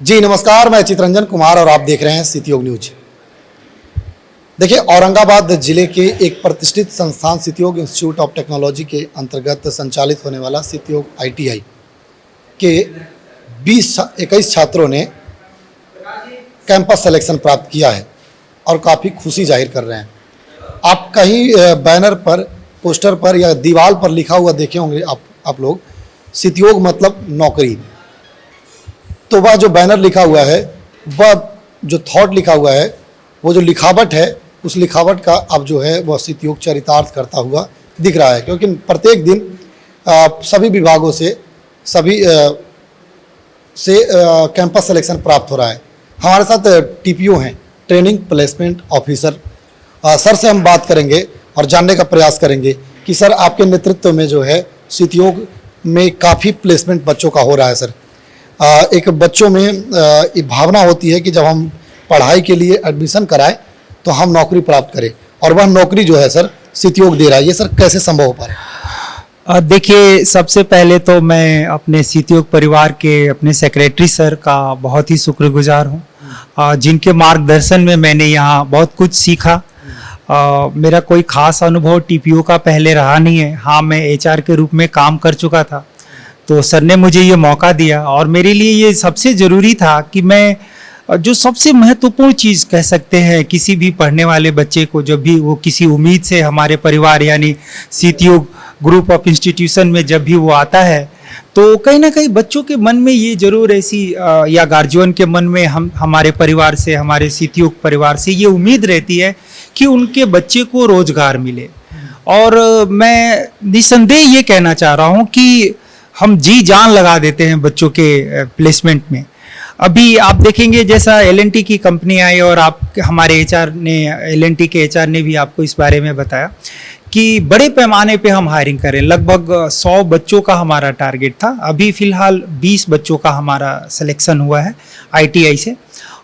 जी नमस्कार, मैं चितरंजन कुमार और आप देख रहे हैं सितयोग न्यूज। देखिए, औरंगाबाद जिले के एक प्रतिष्ठित संस्थान सितयोग इंस्टीट्यूट ऑफ टेक्नोलॉजी के अंतर्गत संचालित होने वाला सितयोग आईटीआई के 21 छात्रों ने कैंपस सिलेक्शन प्राप्त किया है और काफ़ी खुशी जाहिर कर रहे हैं। आप कहीं बैनर पर, पोस्टर पर या दीवार पर लिखा हुआ देखे होंगे आप लोग, सितयोग मतलब नौकरी। तो वह जो बैनर लिखा हुआ है, वह जो थॉट लिखा हुआ है, वो जो लिखावट है, उस लिखावट का अब जो है वह सितयोग चरितार्थ करता हुआ दिख रहा है। क्योंकि प्रत्येक दिन सभी विभागों से कैंपस सिलेक्शन प्राप्त हो रहा है। हमारे साथ टीपीओ हैं, ट्रेनिंग प्लेसमेंट ऑफिसर। सर से हम बात करेंगे और जानने का प्रयास करेंगे कि सर, आपके नेतृत्व में जो है सितयोग में काफ़ी प्लेसमेंट बच्चों का हो रहा है। सर, एक बच्चों में ये भावना होती है कि जब हम पढ़ाई के लिए एडमिशन कराएं तो हम नौकरी प्राप्त करें, और वह नौकरी जो है सर सितयोग दे रहा है। ये सर कैसे संभव हो पा रहा है? देखिए, सबसे पहले तो मैं अपने सितयोग परिवार के अपने सेक्रेटरी सर का बहुत ही शुक्रगुजार हूँ, जिनके मार्गदर्शन में मैंने यहाँ बहुत कुछ सीखा। मेरा कोई खास अनुभव टीपीओ का पहले रहा नहीं है। हाँ, मैं एचआर के रूप में काम कर चुका था, तो सर ने मुझे ये मौका दिया और मेरे लिए ये सबसे ज़रूरी था कि मैं जो सबसे महत्वपूर्ण चीज़ कह सकते हैं किसी भी पढ़ने वाले बच्चे को, जब भी वो किसी उम्मीद से हमारे परिवार यानी सितयोग ग्रुप ऑफ इंस्टीट्यूशन में जब भी वो आता है, तो कहीं ना कहीं बच्चों के मन में ये जरूर ऐसी या गार्जियन के मन में हमारे परिवार से, हमारे सितयोग परिवार से ये उम्मीद रहती है कि उनके बच्चे को रोजगार मिले। और मैं निसंदेह ये कहना चाह रहा हूँ कि हम जी जान लगा देते हैं बच्चों के प्लेसमेंट में। अभी आप देखेंगे, जैसा एल&टी की कंपनी आई और आप हमारे एचआर ने, एल&टी के एचआर ने भी आपको इस बारे में बताया कि बड़े पैमाने पे हम हायरिंग करें। लगभग 100 बच्चों का हमारा टारगेट था। अभी फ़िलहाल 20 बच्चों का हमारा सिलेक्शन हुआ है आईटीआई से,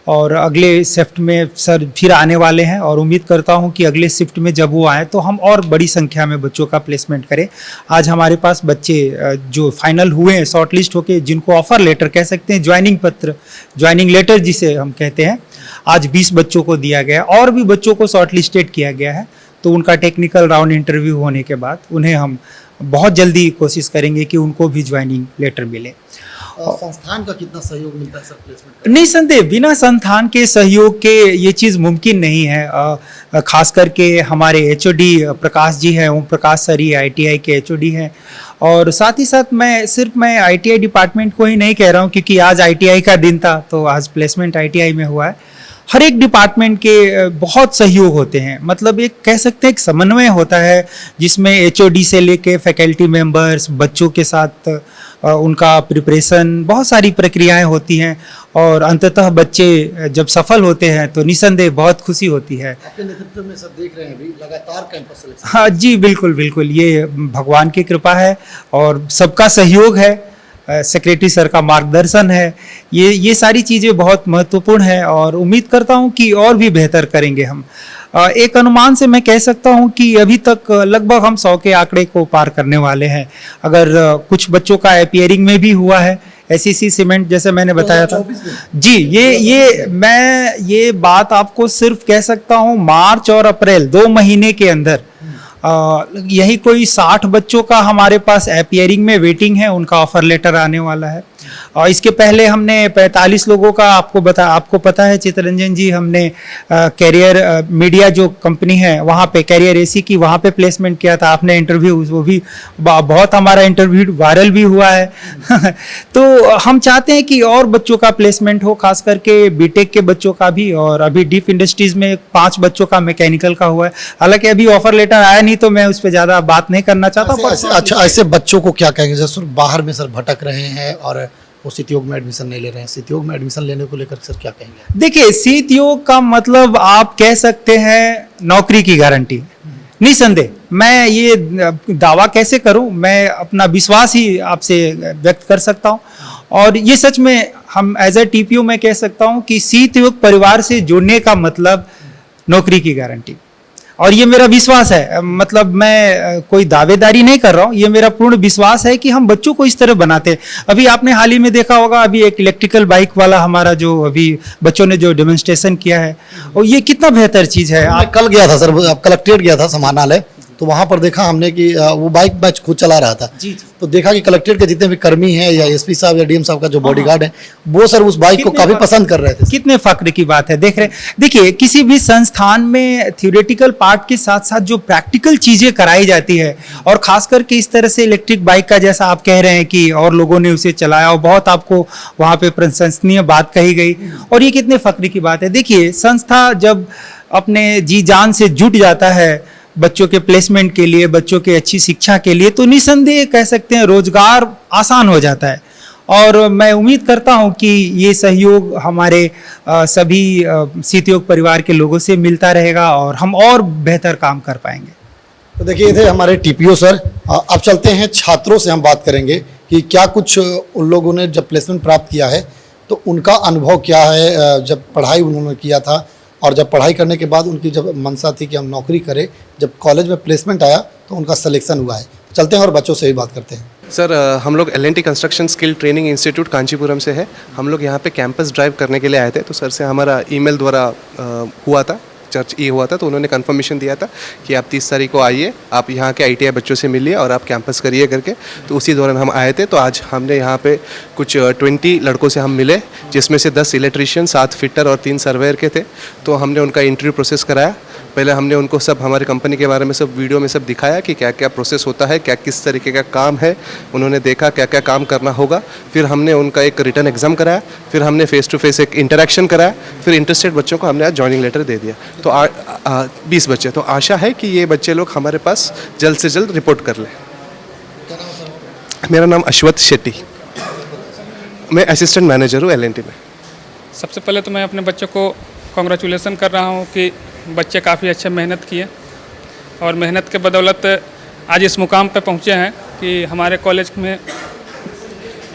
और अगले शिफ्ट में सर फिर आने वाले हैं और उम्मीद करता हूं कि अगले शिफ्ट में जब वो आए तो हम और बड़ी संख्या में बच्चों का प्लेसमेंट करें। आज हमारे पास बच्चे जो फाइनल हुए हैं, शॉर्ट लिस्ट होके, जिनको ऑफर लेटर कह सकते हैं, ज्वाइनिंग पत्र, ज्वाइनिंग लेटर जिसे हम कहते हैं, आज 20 बच्चों को दिया गया और भी बच्चों को शॉर्ट लिस्टेड किया गया है। तो उनका टेक्निकल राउंड इंटरव्यू होने के बाद उन्हें हम बहुत जल्दी कोशिश करेंगे कि उनको भी ज्वाइनिंग लेटर मिले। संस्थान का कितना सहयोग मिलता है सर प्लेसमेंट? निसंदेह बिना संस्थान के सहयोग के ये चीज़ मुमकिन नहीं है। खास करके हमारे एचओडी प्रकाश जी हैं, ओम प्रकाश सर ही आईटीआई के एचओडी हैं। और साथ ही साथ मैं आईटीआई डिपार्टमेंट को ही नहीं कह रहा हूँ, क्योंकि आज आईटीआई का दिन था तो आज प्लेसमेंट आईटीआई में हुआ है। हर एक डिपार्टमेंट के बहुत सहयोग होते हैं, मतलब एक कह सकते हैं एक समन्वय होता है, जिसमें एचओडी से लेके फैकल्टी मेंबर्स, बच्चों के साथ उनका प्रिपरेशन, बहुत सारी प्रक्रियाएं होती हैं और अंततः बच्चे जब सफल होते हैं तो निसंदेह बहुत खुशी होती है। आपके नेतृत्व में सब देख रहे हैं अभी लगातार कैंपस सिलेक्शन। हाँ जी, बिल्कुल बिल्कुल, ये भगवान की कृपा है और सबका सहयोग है, सेक्रेटरी सर का मार्गदर्शन है। ये सारी चीज़ें बहुत महत्वपूर्ण है और उम्मीद करता हूँ कि और भी बेहतर करेंगे हम। एक अनुमान से मैं कह सकता हूँ कि अभी तक लगभग हम 100 के आंकड़े को पार करने वाले हैं। अगर कुछ बच्चों का अपीयरिंग में भी हुआ है, एसईसी सीमेंट जैसे मैंने बताया था जी, मैं ये बात आपको सिर्फ कह सकता हूँ मार्च और अप्रैल 2 महीने के अंदर यही कोई 60 बच्चों का हमारे पास अपीयरिंग में वेटिंग है, उनका ऑफर लेटर आने वाला है। और इसके पहले हमने 45 लोगों का आपको पता है चितरंजन जी, हमने कैरियर मीडिया जो कंपनी है वहाँ पे, कैरियर एसी की, वहाँ पे प्लेसमेंट किया था। आपने इंटरव्यू, वो भी बहुत हमारा इंटरव्यू वायरल भी हुआ है। तो हम चाहते हैं कि और बच्चों का प्लेसमेंट हो, खास करके बीटेक के बच्चों का भी। और अभी डीप इंडस्ट्रीज में 5 बच्चों का मैकेनिकल का हुआ है। हालांकि अभी ऑफर लेटर आया नहीं तो मैं उस पर ज़्यादा बात नहीं करना चाहता। अच्छा, ऐसे बच्चों को क्या कहेंगे जो बाहर में सर भटक रहे हैं और वो सितयोग में एडमिशन नहीं ले रहे हैं? सितयोग में एडमिशन लेने को लेकर सर क्या कहेंगे? देखिए, सितयोग का मतलब आप कह सकते हैं नौकरी की गारंटी। निसंदेह मैं ये दावा कैसे करूं, मैं अपना विश्वास ही आपसे व्यक्त कर सकता हूं। और ये सच में हम एज ए टीपीओ मैं कह सकता हूं कि सितयोग परिवार से जुड़ने का मतलब नौकरी की गारंटी। और ये मेरा विश्वास है, मतलब मैं कोई दावेदारी नहीं कर रहा हूँ, ये मेरा पूर्ण विश्वास है कि हम बच्चों को इस तरह बनाते हैं। अभी आपने हाल ही में देखा होगा, अभी एक इलेक्ट्रिकल बाइक वाला हमारा जो अभी बच्चों ने जो डेमोन्स्ट्रेशन किया है, और ये कितना बेहतर चीज़ है। मैं कल गया था सर, कलेक्ट्रेट गया था समाहरणालय, तो वहाँ पर देखा हमने कि वो बाइक मैं खुद चला रहा था। जी। तो देखा कि कलेक्ट्रेट के जितने भी कर्मी हैं या एसपी साहब या डीएम साहब का जो बॉडीगार्ड है, वो सर उस बाइक को काफी पसंद कर रहे थे। कितने फक्र की बात है। देखिए किसी भी संस्थान में थियोरेटिकल पार्ट के साथ साथ जो प्रैक्टिकल चीजें कराई जाती है, और खास करके इस तरह से इलेक्ट्रिक बाइक का जैसा आप कह रहे हैं कि और लोगों ने उसे चलाया और बहुत आपको वहाँ पे प्रशंसनीय बात कही गई, और ये कितने फक्र की बात है। देखिए संस्था जब अपने जी जान से जुट जाता है बच्चों के प्लेसमेंट के लिए, बच्चों के अच्छी शिक्षा के लिए, तो निसंदेह कह सकते हैं रोजगार आसान हो जाता है। और मैं उम्मीद करता हूं कि ये सहयोग हमारे सभी सितयोग परिवार के लोगों से मिलता रहेगा और हम और बेहतर काम कर पाएंगे। तो देखिए थे हमारे टीपीओ सर। अब चलते हैं छात्रों से हम बात करेंगे कि क्या कुछ उन लोगों ने जब प्लेसमेंट प्राप्त किया है तो उनका अनुभव क्या है, जब पढ़ाई उन्होंने किया था और जब पढ़ाई करने के बाद उनकी जब मंशा थी कि हम नौकरी करें, जब कॉलेज में प्लेसमेंट आया तो उनका सिलेक्शन हुआ है। चलते हैं और बच्चों से भी बात करते हैं। सर हम लोग L&T construction skill training institute Kanchipuram से है। हम लोग यहाँ पे कैंपस ड्राइव करने के लिए आए थे, तो सर से हमारा ईमेल द्वारा हुआ था, चर्च ये हुआ था, तो उन्होंने कंफर्मेशन दिया था कि आप 30 तारीख को आइए, आप यहाँ के ITI बच्चों से मिलिए और आप कैंपस करिए करके। तो उसी दौरान हम आए थे। तो आज हमने यहाँ पे कुछ 20 लड़कों से हम मिले, जिसमें से 10 इलेक्ट्रीशियन, 7 फिटर और 3 सर्वेयर के थे। तो हमने उनका इंटरव्यू प्रोसेस कराया। पहले हमने उनको सब हमारी कंपनी के बारे में सब वीडियो में सब दिखाया कि क्या क्या प्रोसेस होता है, क्या किस तरीके का काम है, उन्होंने देखा क्या क्या काम करना होगा। फिर हमने उनका एक रिटर्न एग्जाम कराया, फिर हमने फेस टू फेस एक इंटरेक्शन कराया, फिर इंटरेस्टेड बच्चों को हमने आज ज्वाइनिंग लेटर दे दिया। तो 20 बच्चे, तो आशा है कि ये बच्चे लोग हमारे पास जल्द से जल्द रिपोर्ट कर लें। मेरा नाम अश्वथ शेट्टी, मैं असिस्टेंट मैनेजर हूँ L&T में। सबसे पहले तो मैं अपने बच्चों को कॉन्ग्रेचुलेसन कर रहा हूँ कि बच्चे काफ़ी अच्छे मेहनत किए और मेहनत के बदौलत आज इस मुकाम पर पहुँचे हैं कि हमारे कॉलेज में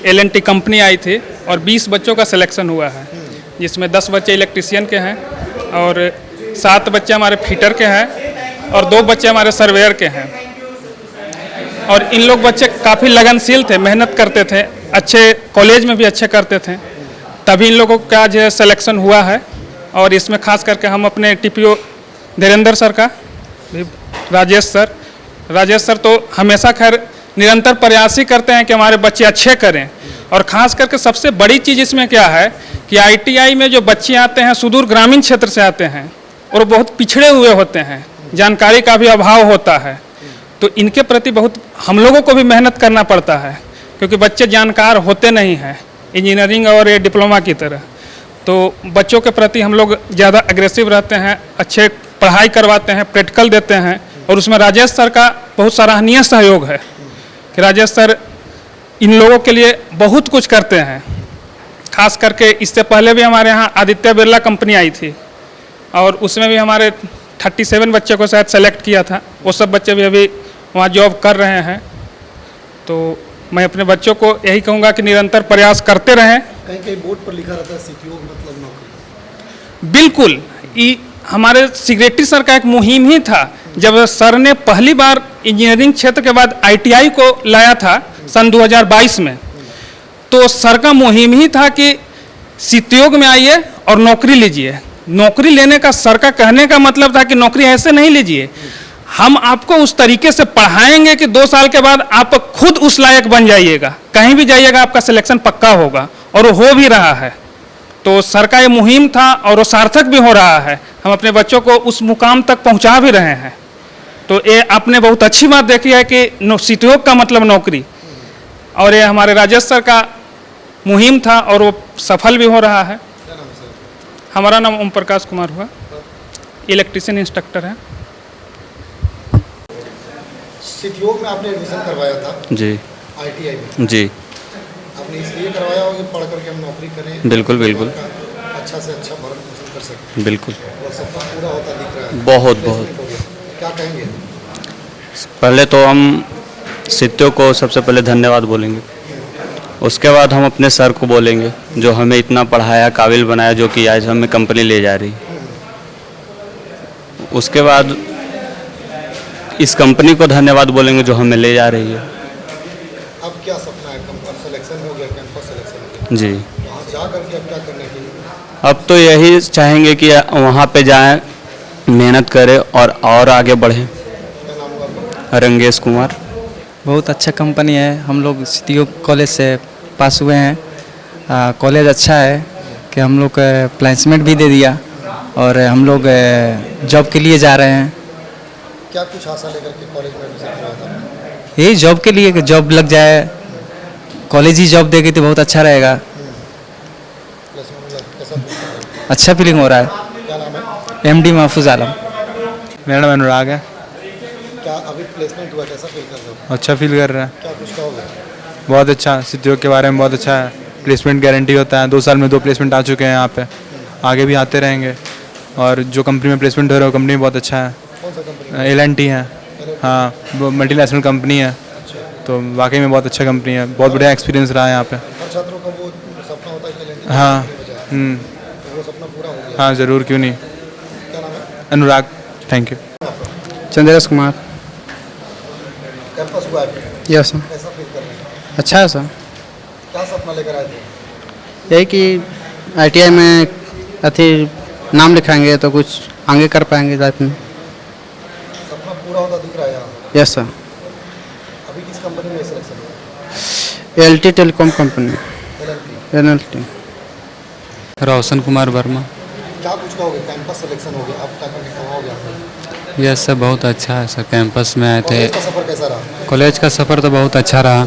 L&T कंपनी आई थी और 20 बच्चों का सिलेक्शन हुआ है, जिसमें 10 बच्चे इलेक्ट्रीशियन के हैं और 7 बच्चे हमारे फिटर के हैं और 2 बच्चे हमारे सर्वेयर के हैं। और इन लोग बच्चे काफ़ी लगनशील थे, मेहनत करते थे, अच्छे कॉलेज में भी अच्छे करते थे, तभी इन लोगों का जो सिलेक्शन हुआ है। और इसमें खास करके हम अपने टीपीओ धीरेंद्र सर का, राजेश सर तो हमेशा खैर निरंतर प्रयास ही करते हैं कि हमारे बच्चे अच्छे करें। और ख़ास करके सबसे बड़ी चीज़ इसमें क्या है कि ITI में जो बच्चे आते हैं सुदूर ग्रामीण क्षेत्र से आते हैं और बहुत पिछड़े हुए होते हैं, जानकारी का भी अभाव होता है। तो इनके प्रति बहुत हम लोगों को भी मेहनत करना पड़ता है, क्योंकि बच्चे जानकार होते नहीं हैं इंजीनियरिंग और ये डिप्लोमा की तरह। तो बच्चों के प्रति हम लोग ज़्यादा अग्रेसिव रहते हैं, अच्छे पढ़ाई करवाते हैं, प्रैक्टिकल देते हैं। और उसमें राजेश सर का बहुत सराहनीय सहयोग है कि राजेश सर इन लोगों के लिए बहुत कुछ करते हैं। खास करके इससे पहले भी हमारे यहाँ आदित्य बिरला कंपनी आई थी और उसमें भी हमारे 37 बच्चे को शायद सेलेक्ट किया था। वो सब बच्चे भी अभी वहाँ जॉब कर रहे हैं। तो मैं अपने बच्चों को यही कहूँगा कि निरंतर प्रयास करते रहें। कहीं कहीं बोर्ड पर लिखा रहता है सितयोग मतलब नौकरी। बिल्कुल, ये हमारे सेक्रेटरी सर का एक मुहिम ही था। जब सर ने पहली बार इंजीनियरिंग क्षेत्र के बाद ITI को लाया था सन 2022 में, तो सर का मुहिम ही था कि सितयोग में आइए और नौकरी लीजिए। नौकरी लेने का सर का कहने का मतलब था कि नौकरी ऐसे नहीं लीजिए, हम आपको उस तरीके से पढ़ाएंगे कि 2 साल के बाद आप खुद उस लायक बन जाइएगा, कहीं भी जाइएगा आपका सिलेक्शन पक्का होगा। और वो हो भी रहा है। तो सर का ये मुहिम था और वो सार्थक भी हो रहा है। हम अपने बच्चों को उस मुकाम तक पहुंचा भी रहे हैं। तो ये आपने बहुत अच्छी बात देखी है कि सितयोग का मतलब नौकरी, और ये हमारे राजेश सर का मुहिम था और वो सफल भी हो रहा है। हमारा नाम ओम प्रकाश कुमार हुआ, इलेक्ट्रीशियन इंस्ट्रक्टर है। सितयोग में आपने एडमिशन करवाया था जी ITI में, जी आपने इसलिए करवाया हो कि पढ़ करके हम नौकरी करें, बिल्कुल बिल्कुल अच्छा से अच्छा भरण पोषण कर सकें, बिल्कुल और सपना पूरा होता दिख रहा है। बहुत प्लेसमेंट हो गया। क्या कहेंगे? पहले तो हम सितयोग को सबसे पहले धन्यवाद बोलेंगे, उसके बाद हम अपने सर को बोलेंगे जो हमें इतना पढ़ाया, काबिल बनाया, जो कि आज हमें कंपनी ले जा रही। उसके बाद इस कंपनी को धन्यवाद बोलेंगे जो हमें ले जा रही है। अब क्या सपना है? कैंपस सिलेक्शन हो गया, कैंपस सिलेक्शन हो गया, जी, वहाँ जा करके अब क्या करने की? अब तो यही चाहेंगे कि वहाँ पे जाएं, मेहनत करें और आगे बढ़ें। क्या नाम हुआ आपका? रंगेश कुमार। बहुत अच्छा कंपनी है। हम लोग सिटी कॉलेज से पास हुए हैं। कॉलेज अच्छा है कि हम लोग प्लेसमेंट भी दे दिया और हम लोग जॉब के लिए जा रहे हैं। क्या कुछ आशा लेकर के कॉलेज में एडमिशन करवाया था आपने? यही जॉब के लिए कि जॉब लग जाए, कॉलेज ही जॉब देगी तो बहुत अच्छा रहेगा। प्लेसमेंट में कैसा फील कर रहे हैं? अच्छा फीलिंग हो रहा है। क्या नाम है? MD महफूज आलम। मेरा नाम अनुराग है। क्या अभी प्लेसमेंट हुआ, कैसा फील कर रहे हो? अच्छा फील कर रहा है। क्या कुछ कहोगे? बहुत अच्छा, सिद्धियों के बारे में बहुत अच्छा है। प्लेसमेंट गारंटी होता है, 2 साल में 2 प्लेसमेंट आ चुके हैं यहाँ पे, आगे भी आते रहेंगे। और जो कंपनी में प्लेसमेंट हो रहा है वो कंपनी बहुत अच्छा है। कौन सा कंपनी? L&T है। हाँ, वो मल्टीनेशनल कंपनी है, तो वाकई में बहुत अच्छा कंपनी है। बहुत बढ़िया एक्सपीरियंस रहा है यहाँ पे। हर छात्रों का वो सपना होता है कि LNT हाँ, में जाए, तो वो सपना पूरा हो गया। हाँ ज़रूर, क्यों नहीं। क्या नाम है? Anurag, thank you. Chandresh Kumar. Campus हुआ है, यस सर। कैसा फील कर रहे हैं? अच्छा है सर। क्या सपना लेकर आए थे? यही कि ITI में अथी नाम लिखाएंगे तो कुछ आगे कर पाएंगे लाइफ में। सपना पूरा होता दिख रहा है यहाँ। Yes sir. अभी किस कंपनी में सिलेक्शन हुआ? LT telecom company. LNT। NLT। Roshan Kumar Verma. क्या कुछ कहोगे? कैंपस सिलेक्शन हो गया, अब क्या करके कमाओगे आपने? यस सर, बहुत अच्छा है सर। कैंपस में आए थे। कॉलेज का सफ़र कैसा रहा? कॉलेज का सफ़र तो बहुत अच्छा रहा।